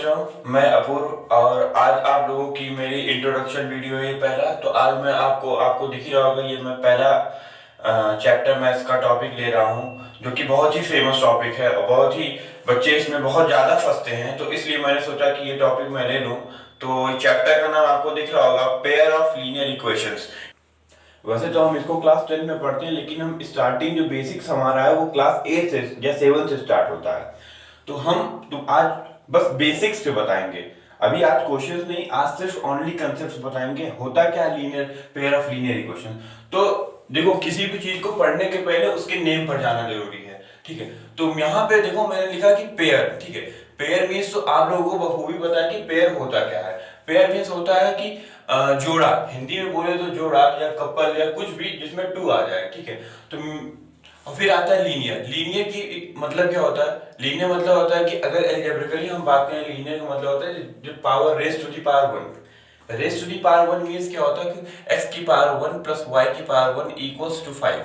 बच्चों, मैं अपूर्व और आज आप लोगों की मेरी इंट्रोडक्शन वीडियो है पहला। तो आज मैं आपको दिख ही रहा होगा, ये मैं पहला चैप्टर मैथ्स का टॉपिक ले रहा हूँ, जो कि बहुत ही फेमस टॉपिक है और बहुत ही बच्चे इसमें बहुत ज़्यादा फंसते हैं। तो इसलिए मैंने सोचा कि ये टॉपिक मैं ले लूँ। तो चैप्टर का नाम आपको दिख रहा होगा, पेयर ऑफ लीनियर इक्वेशंस। वैसे तो हम इसको क्लास 10 में पढ़ते हैं, लेकिन हम स्टार्टिंग जो बेसिक्स हमारा है वो क्लास 8 से या 7 से स्टार्ट होता है। तो आज बस बेसिक्स पे बताएंगे। अभी आज क्वेश्चंस नहीं, आज सिर्फ ओनली कंसेप्ट्स बताएंगे। होता क्या है linear, pair of linear equation. तो देखो, किसी भी चीज को पढ़ने के पहले उसके नेम पर जाना जरूरी है, ठीक है। तो यहाँ पे देखो मैंने लिखा कि पेयर, ठीक है। पेयर मीन्स, तो आप लोगों को बखूबी पता है कि पेयर होता क्या है। पेयर मीन्स होता है कि जोड़ा, हिंदी में बोले तो जोड़ा या कपल या कुछ भी जिसमें टू आ जाए, ठीक है। तो और फिर आता है लीनियर। लीनियर की मतलब क्या होता है? लीनियर मतलब होता है कि अगर अलजेब्रिकली हम बात करें, लीनियर का मतलब होता है जो power raise to the power 1। Raise to the power 1 means क्या होता है कि x की पावर 1 प्लस y की power 1 equals to 5।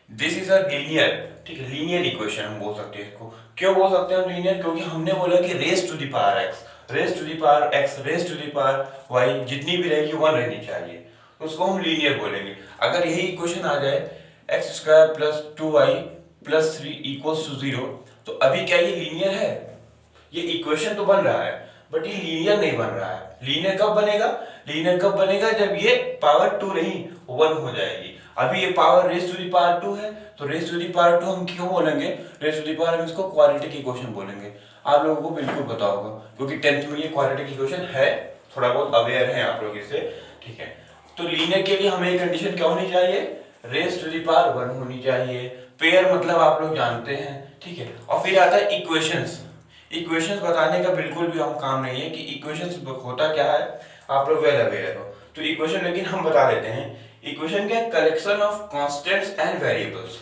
This is a linear, ठीक है। लीनियर इक्वेशन हम बोल सकते हैं इसको। क्यों बोल सकते हैं हम लीनियर? क्योंकि हमने बोला कि raise to the power x, raise to the power x, raise to the power y जितनी भी रहेगी 1 रहनी चाहिए, तो उसको हम लीनियर बोलेंगे। अगर यही इक्वेशन आ जाए x square plus 2y plus 3 equals to 0, तो अभी क्या ये लीनियर है? ये इक्वेशन तो बन रहा है, बट ये लीनियर नहीं बन रहा है। लीनियर कब बनेगा? लीनियर कब बनेगा? जब ये पावर 2 नहीं 1 हो जाएगी। अभी ये power raise to the power 2 है, तो रेस टू दी पावर 2 हम क्यों बोलेंगे रेस टू दी पावर? हम इसको क्वाड्रेटिक इक्वेशन बोलेंगे। आप लोगों को बिल्कुल पता होगा, क्योंकि 10th में ये क्वाड्रेटिक इक्वेशन है, थोड़ा बहुत अवेयर है आप लोग इससे, ठीक है। तो लीनियर के लिए हमें एक कंडीशन क्या होनी चाहिए? रेस टू दी पावर 1 होनी चाहिए। पेयर मतलब आप लोग जानते हैं, ठीक है। और फिर आता है इक्वेशंस। इक्वेशंस बताने का बिल्कुल भी हम काम नहीं है कि इक्वेशंस होता क्या है, आप लोग वेल अवेयर हो। तो इक्वेशन लेकिन हम बता देते हैं। इक्वेशन क्या है? Collection of constants and variables.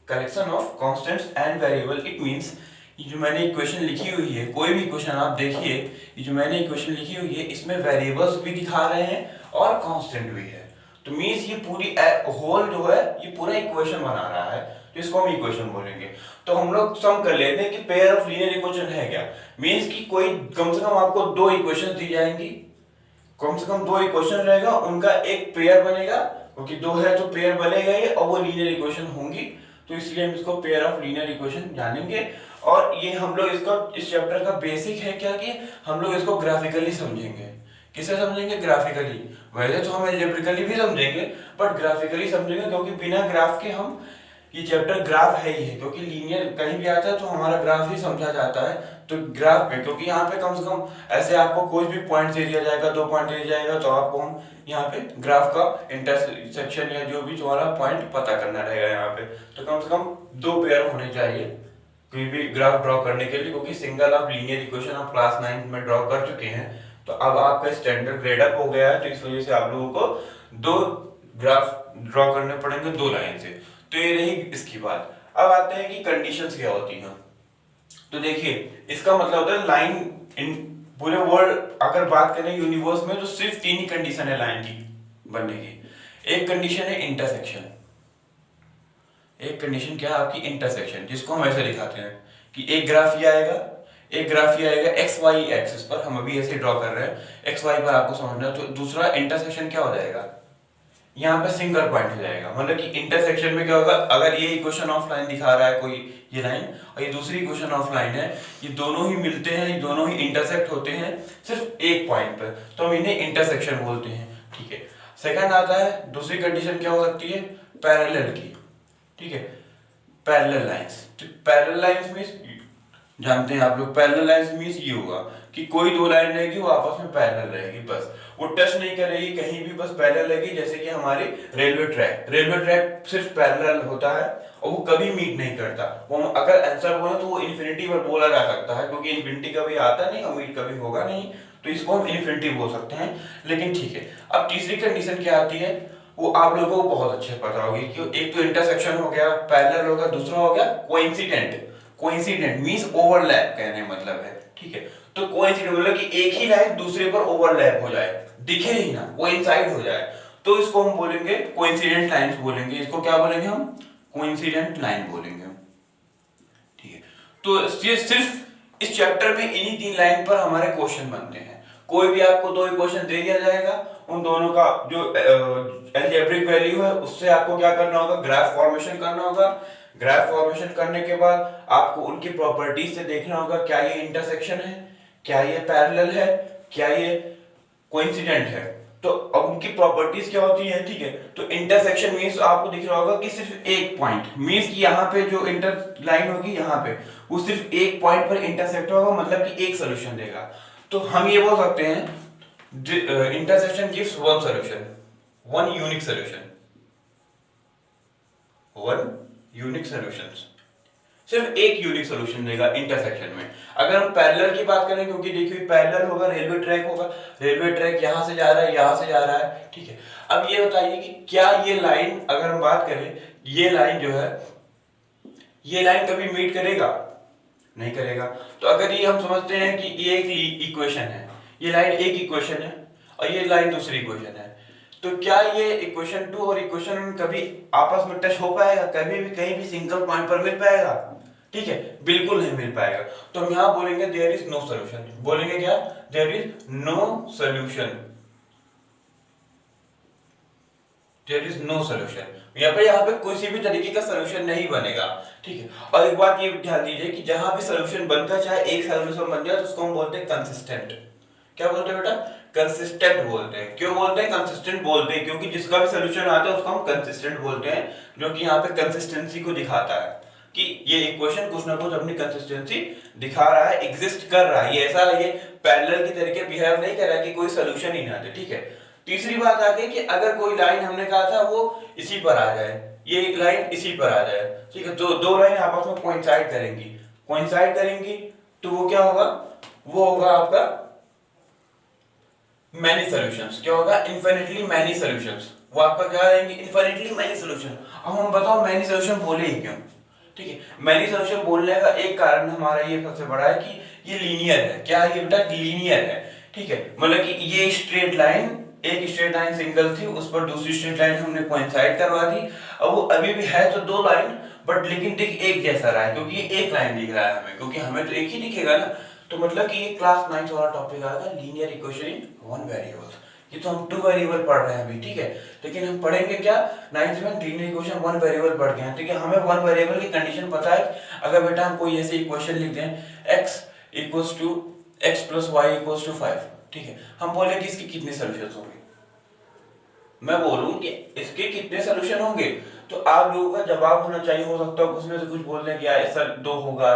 Collection of constants and variable. It means ये जो मैंने इक्वेशन लिखी हुई है, कोई भी इक्वेशन आप देखिए, ये जो मैंने इक्वेशन लिखी हुई है इसमें वेरिएबल्स भी दिखा रहे हैं और कांस्टेंट भी है। तो मींस ये पूरी होल जो है ये पूरा इक्वेशन बना रहा है, तो इसको हम इक्वेशन बोलेंगे। तो हम लोग सम कर लेते हैं कि पेयर ऑफ लीनियर इक्वेशन है क्या। मींस कि कोई कम से कम आपको दो इक्वेशन दी जाएंगी, कम से कम दो इक्वेशन रहेगा, उनका एक पेयर बनेगा, क्योंकि दो है तो पेयर बनेगा ही और वो लीनियर इक्वेशन होंगी। तो इसलिए हम इसको पेयर ऑफ लीनियर इक्वेशन जानेंगे। और ये हम लोग इसका इस चैप्टर का बेसिक है क्या कि हम लोग इसको ग्राफिकली समझेंगे। किसे समझेंगे? ग्राफिकली। वैसे तो हम अलजेब्रिकली भी समझेंगे, बट ग्राफिकली समझेंगे, क्योंकि बिना ग्राफ के हम, ये चैप्टर ग्राफ है ही है, क्योंकि लीनियर कहीं भी आता है तो हमारा ग्राफ ही समझा जाता है। तो ग्राफ में, क्योंकि यहाँ पे कम से कम ऐसे आपको कोई भी पॉइंट दे दिया जाएगा, 2 पॉइंट दे दिया जाएगा, तो आपको हम यहाँ पे ग्राफ का इंटरसेक्शन या जो भी तुम्हारा पॉइंट पता करना रहेगा यहाँ पे। तो कम से कम 2 पेयर होने चाहिए कोई भी ग्राफ ड्रॉ करने के लिए, क्योंकि सिंगल ऑफ लीनियर इक्वेशन आप क्लास 9 में ड्रॉ कर चुके हैं, तो अब आपका स्टैंडर्ड ग्रेड अप हो गया है। तो इस वजह से आप लोगों को 2 ग्राफ ड्रॉ करने पड़ेंगे 2 लाइन से। तो ये रही इसकी बात। अब आते हैं कि कंडीशंस क्या होती हैं। तो देखिए, इसका मतलब होता है लाइन इन पूरे वर्ल्ड अगर बात करें यूनिवर्स में, तो सिर्फ 3 ही कंडीशन है लाइन की बनने की। एक कंडीशन है इंटरसेक्शन। एक कंडीशन क्या है आपकी? इंटरसेक्शन, जिसको हम ऐसे दिखाते हैं कि एक ग्राफ ये आएगा, एक ग्राफ ये आएगा एक्स वाई एक्सिस पर, हम अभी ऐसे ड्रॉ कर रहे हैं, एक्स वाई पर आपको समझना है। तो दूसरा इंटरसेक्शन क्या हो जाएगा? यहाँ पे सिंगल पॉइंट हो जाएगा। मतलब कि इंटरसेक्शन में क्या होगा, अगर ये इक्वेशन ऑफ लाइन दिखा रहा है कोई, ये लाइन, और ये दूसरी इक्वेशन ऑफ लाइन है, ये दोनों ही मिलते हैं, ये दोनों ही इंटरसेक्ट होते हैं सिर्फ एक पॉइंट पर, तो हम इन्हें इंटरसेक्शन बोलते हैं, ठीक है। सेकंड आता है, दूसरी कंडीशन क्या हो सकती है? पैरेलल की, ठीक है। Parallel lines. तो पैरेलल लाइंस मींस जानते हैं आप लोग, पैरेलल लाइंस मींस ये होगा कि कोई 2 लाइन रहेगी वो आपस में पैरेलल रहेगी, बस वो टच नहीं करेगी कहीं भी, बस पैरेलल रहेगी। जैसे कि हमारी रेलवे ट्रैक सिर्फ पैरेलल होता है और वो कभी मीट नहीं करता। वो अगर आंसर बोले तो वो इन्फिनिटी पर बोला जा सकता है, क्योंकि इन्फिनिटी कभी आता नहीं और मीट कभी होगा नहीं, तो इसको हम इन्फिनिटी बोल सकते हैं। लेकिन ठीक है, अब तीसरी कंडीशन क्या आती है, वो आप लोगों को बहुत अच्छे पता होगी कि एक तो इंटरसेक्शन हो गया, पैरेलल होगा, दूसरा हो गया कोइंसिडेंट। कोइंसिडेंट मींस ओवरलैप कहने मतलब है, ठीक है। तो कोइंसिडेंट मतलब कि एक ही लाइन दूसरे पर ओवरलैप हो जाए, दिखे ही ना, कोइंसाइड हो जाए, तो इसको हम बोलेंगे कोइंसिडेंट लाइंस बोलेंगे। इसको क्या बोलेंगे हम? कोइंसिडेंट लाइन बोलेंगे, ठीक है। तो ये सिर्फ इस चैप्टर में इन्हीं 3 लाइन पर हमारे क्वेश्चन बनते हैं। कोई भी आपको 2 इक्वेशन दे दिया जाएगा, उन दोनों का जो अलजेब्रिक वैल्यू है उससे आपको क्या करना होगा, ग्राफ फॉर्मेशन करना होगा। ग्राफ फॉर्मेशन करने के बाद आपको उनकी प्रॉपर्टीज से देखना होगा, क्या ये इंटरसेक्शन है, क्या ये पैरेलल है, क्या ये कोइंसिडेंट है। तो अब उनकी प्रॉपर्टीज क्या होती है, ठीक है। तो इंटरसेक्शन मींस आपको दिख रहा होगा कि सिर्फ एक पॉइंट, मींस कि यहाँ पे जो इंटर लाइन होगी यहाँ पे वो सिर्फ एक पॉइंट पर इंटरसेक्ट होगा, मतलब कि एक सोल्यूशन देगा। तो हम ये बोल सकते हैं intersection gives one solution, one unique solution, one unique solution, सिर्फ एक यूनिक सॉल्यूशन देगा इंटरसेक्शन में। अगर हम पैरेलल की बात करें, क्योंकि देखिए पैरेलल होगा, रेलवे ट्रैक होगा, रेलवे ट्रैक यहां से जा रहा है, यहां से जा रहा है, ठीक है। अब ये बताइए कि क्या ये लाइन, अगर हम बात करें, ये लाइन जो है, ये लाइन कभी मीट करेगा? नहीं करेगा। तो अगर ये हम समझते हैं कि ये एक इक्वेशन है, ये लाइन एक इक्वेशन है और ये लाइन दूसरी इक्वेशन है, तो क्या ये इक्वेशन 2 और इक्वेशन 1 कभी आपस में टच हो पाएगा? कभी भी कहीं भी सिंगल पॉइंट पर मिल पाएगा? ठीक है, बिल्कुल नहीं मिल पाएगा। तो हम यहां बोलेंगे देयर इज नो सॉल्यूशन। बोलेंगे क्या? There is no solution, there is no solution. यहाँ पे किसी भी तरीके का सॉल्यूशन नहीं बनेगा, ठीक है। और एक बात ये ध्यान दीजिए कि जहां भी सॉल्यूशन बनता, चाहे एक सॉल्यूशन बन जाए, तो उसको हम बोलते हैं कंसिस्टेंट। क्या बोलते हैं बेटा? कंसिस्टेंट बोलते हैं। क्यों बोलते हैं कंसिस्टेंट बोलते हैं? क्योंकि जिसका भी सॉल्यूशन आता है उसको हम कंसिस्टेंट बोलते हैं, जो कि यहाँ पे कंसिस्टेंसी को दिखाता है कि ये इक्वेशन कुछ ना कुछ अपनी कंसिस्टेंसी दिखा रहा है, एग्जिस्ट कर रहा है। ये ऐसा ये पैरेलल की तरीके बिहेव नहीं कर रहा है कि कोई सॉल्यूशन ही ना दे, ठीक है। तीसरी बात आ गई कि अगर कोई लाइन हमने कहा था वो इसी पर आ जाए, ये एक लाइन इसी पर आ जाए, ठीक है, तो दो लाइन आपस में कोइंसाइड करेंगी, कोइंसाइड करेंगी, तो वो क्या होगा? वो होगा आपका मैनी सॉल्यूशंस। क्या होगा? Infinitely many solutions. वो आपका क्या रहेंगे? Infinitely many solution. अब हम बताओ मैनी सॉल्यूशन बोले ही क्यों? ठीक है, मैनी सॉल्यूशन बोलने का एक कारण हमारा ये सबसे बड़ा है कि ये लीनियर है। क्या है ये बेटा? लीनियर है, ठीक है। मतलब कि ये स्ट्रेट लाइन, एक स्ट्रेट लाइन सिंगल थी, उस पर दूसरी स्ट्रेट लाइन हमने कोइंसाइड करवा दी। अब वो अभी भी है तो दो लाइन, बट लेकिन दिख एक जैसा रहा है, क्योंकि ये एक लाइन दिख रहा है हमें, क्योंकि हमें तो एक ही दिखेगा ना। तो मतलब कि ये क्लास 9th वाला टॉपिक आएगा, linear equation in one variable. ये तो हम 2 वेरिएबल पढ़ रहे हैं अभी, ठीक है, लेकिन हम पढ़ेंगे क्या 9th में? लीनियर इक्वेशन 1 वेरिएबल पढ़ गए हैं, ठीक है। हमें 1 वेरिएबल की कंडीशन पता है। अगर बेटा हम कोई ऐसे इक्वेशन लिख दें x equals to x plus y equals to 5, ठीक है, हम बोले कि इसके कितने सॉल्यूशंस होंगे। मैं बोलूं कि इसके कितने सॉल्यूशन होंगे, तो आप लोगों का जवाब होना चाहिए, हो सकता है उसमें से कुछ बोल दें कि यार सर 2 होगा,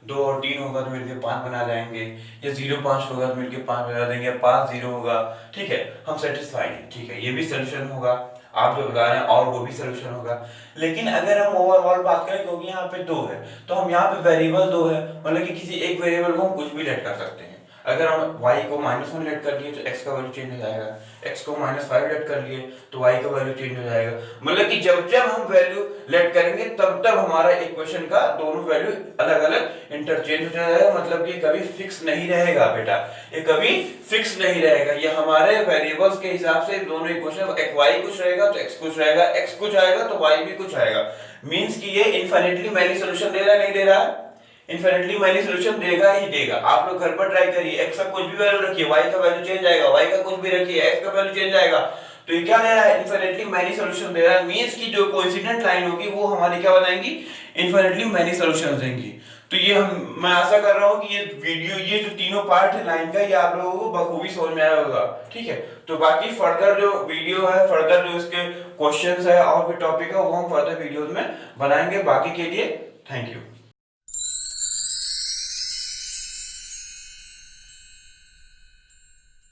2 और 3 होगा तो मिलके 5 बना जाएंगे, या 0 5 होगा तो मिलके 5 बना देंगे, 5 0 होगा, ठीक है, हम सेटिस्फाइड हैं, ठीक है, ये भी सॉल्यूशन होगा आप जो बता रहे हैं, और वो भी सॉल्यूशन होगा। लेकिन अगर हम ओवरऑल बात करें, क्योंकि यहाँ पे 2 है, तो हम यहाँ पे वेरिएबल 2 है, मतलब कि किसी एक वेरिएबल को हम कुछ भी लेट कर सकते हैं। अगर हम y को -1 लेट कर लिए तो x का वैल्यू चेंज हो जाएगा, x को -5 लेट कर लिए तो y का वैल्यू चेंज हो जाएगा। मतलब कि जब जब हम वैल्यू लेट करेंगे तब तब हमारा इक्वेशन का दोनों वैल्यू अलग अलग इंटरचेंज हो जाएगा। मतलब कि कभी फिक्स नहीं रहेगा बेटा, ये कभी फिक्स नहीं रहेगा। ये हमारे वेरिएबल्स के हिसाब से दोनों इक्वेशन, y कुछ रहेगा तो x कुछ रहेगा, x कुछ आएगा तो y भी कुछ आएगा। मींस कि ये इनफिनिटली मैनी सॉल्यूशन दे रहा है, नहीं दे रहा है? इनफिनिटली मैनी सॉल्यूशन देगा ही देगा। आप लोग घर पर ट्राई करिए, x का कुछ भी वैल्यू रखिए, y का वैल्यू चेंज आएगा, y का कुछ भी रखिए, x का वैल्यू चेंज आएगा। तो ये क्या दे रहा है? इनफिनिटली मैनी सॉल्यूशन दे रहा है। मींस की जो कोइंसिडेंट लाइन होगी वो हमारी क्या बनाएंगी? इनफिनिटली मैनी सॉल्यूशंस देंगी। तो ये मैं आशा कर रहा हूँ कि ये वीडियो, ये जो तीनों पार्ट है लाइन का, ये आप लोगों को बखूबी समझ में आया होगा, ठीक है। तो बाकी फर्दर जो वीडियो है, फर्दर जो इसके क्वेश्चंस है और भी टॉपिक है, वो हम फर्दर वीडियोस में बनाएंगे। बाकी के लिए थैंक यू।